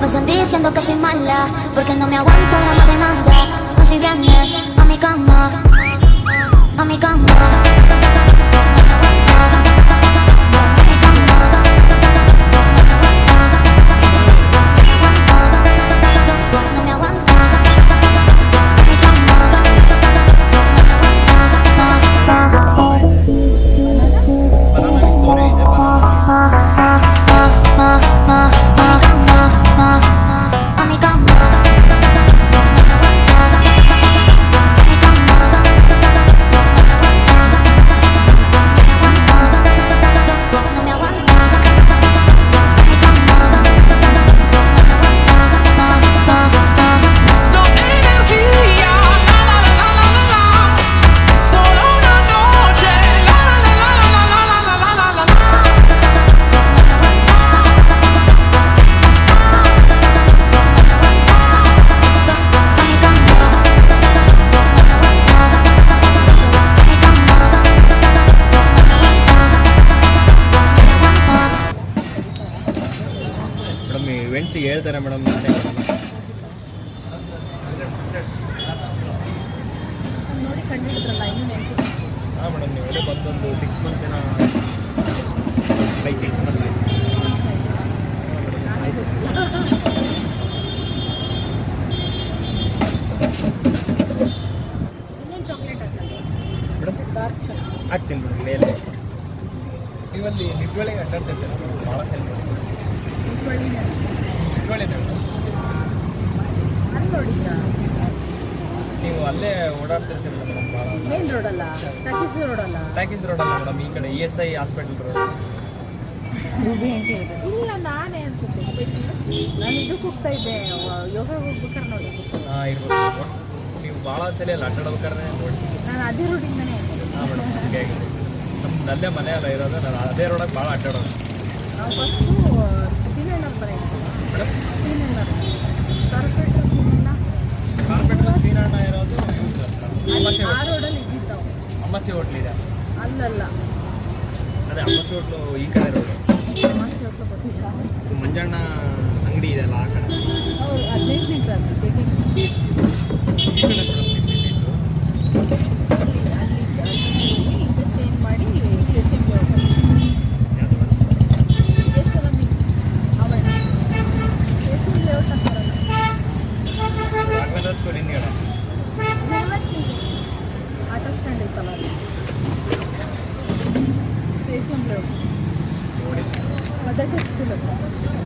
Me sentí diciendo que soy mala, porque no me aguanto la más de nada. Pues si vienes a mi cama, a mi cama. ಇವೆಂಟ್ಸಿಗೆ ಹೇಳ್ತಾರೆ madam, ನಾನೇ ನೋಡಿ ಕಂಡಿದ್ರಲ್ಲ ಇನ್ನೂ ನೆನಪು. ಹಾಂ madam, ನೀವೆಲ್ಲ ಬಂದೊಂದು 6 month ಏನೋ 5-6 month ಆಯಿತು. ಇನ್ನೇನು ಚಾಕ್ಲೇಟ್ ಹಾಕಲ್ಲ ಮೇಡಮ್ ಡಾರ್ಕ್ ಚಾಕ್ಲೇಟ್ ಹಾಕ್ತೀನಿ ಮೇಡಮ್ ಮೇಲೆ. ನೀವಲ್ಲಿ ನಿಟ್ವಳಿಗೆ ಅಡ್ಡಾಡ್ತಿರ್ತೀರ ಭಾಳ ಹೆಲ್ಪ್ ನಿಟ್ವಳ್ಳಿನೇ ನಿಟ್ವಳಿದೆ ಮೇಡಮ್. ಅಲ್ಲಿ ನೋಡಿದ್ರಾ? ನೀವು ಅಲ್ಲೇ ಓಡಾಡ್ತಿರ್ತೀರಲ್ಲ ಮೇಡಮ್ ಭಾಳ. ಮೇನ್ ರೋಡಲ್ಲ, ಟಾಕೀಸ್ ರೋಡಲ್ಲ. ಟಾಕೀಸ್ ರೋಡಲ್ಲ ಮೇಡಮ್, ಈ ಕಡೆ ESI ಹಾಸ್ಪಿಟಲ್ ರೋಡ್. ಇಲ್ಲ ನಾನೇ ಅನ್ಸುತ್ತೆ, ನಾನು ಇದಕ್ಕೆ ಹೋಗ್ತಾ ಇದ್ದೆ ಯೋಗ ಹೋಗ್ಬೇಕಾದ್ರೆ ನೋಡಿ. ಹಾಂ ಇರ್ಬೋದು. ನೀವು ಭಾಳ ಸಲ ಅಲ್ಲಿ ಅಡ್ಡಾಡ್ಬೇಕಾದ್ರೆ ನೋಡಿ. ನಾನು ಅದೇ ರೋಡಿಂದನೇ. ಹಾಂ ಮೇಡಮ್, ಹಂಗೆ ಆಗಿದೆ. ನಮ್ಮದಲ್ಲೇ ಮನೆ ಎಲ್ಲ ಇರೋದು, ನಾನು ಅದೇ ರೋಡಾಗ ಭಾಳ ಅಡ್ಡಾಡೋದು. ನಾವು ಫಸ್ಟು ಸೀನಣ್ಣವ್ರ ಮನೆ ಇತ್ತು. ಮೇಡಮ್ ಸೀನಣ್ಣವ್ರು ಕಾರ್ಪೊರೇಟರ್ ಸೀನಣ್ಣ ಕಾರ್ಪೆಟ್ರ್ ಸೀನಣ್ಣ ಇರೋದು ಆ ರೋಡಲ್ಲಿ ಇದ್ದಿದ್ದು. ಅಮ್ಮಸಿ ಹೋಟ್ಲಿದೆ. ಅಲ್ಲಲ್ಲ ಅದೇ ಅಮ್ಮಸಿ ಹೋಟ್ಲು ಈ ಕಡೆ ರೋಡು. ಮಾಸ್ತಿ ಹೋಟ್ಲು ಗೊತ್ತಿಲ್ಲ. ಮಂಜಣ್ಣ ಅಂಗಡಿ ಇದೆಯಲ್ಲ ಆ ಕಡೆ. ಅವ್ರು 18ನೇ ಕ್ಲಾಸ್ ಈ ಕಡೆ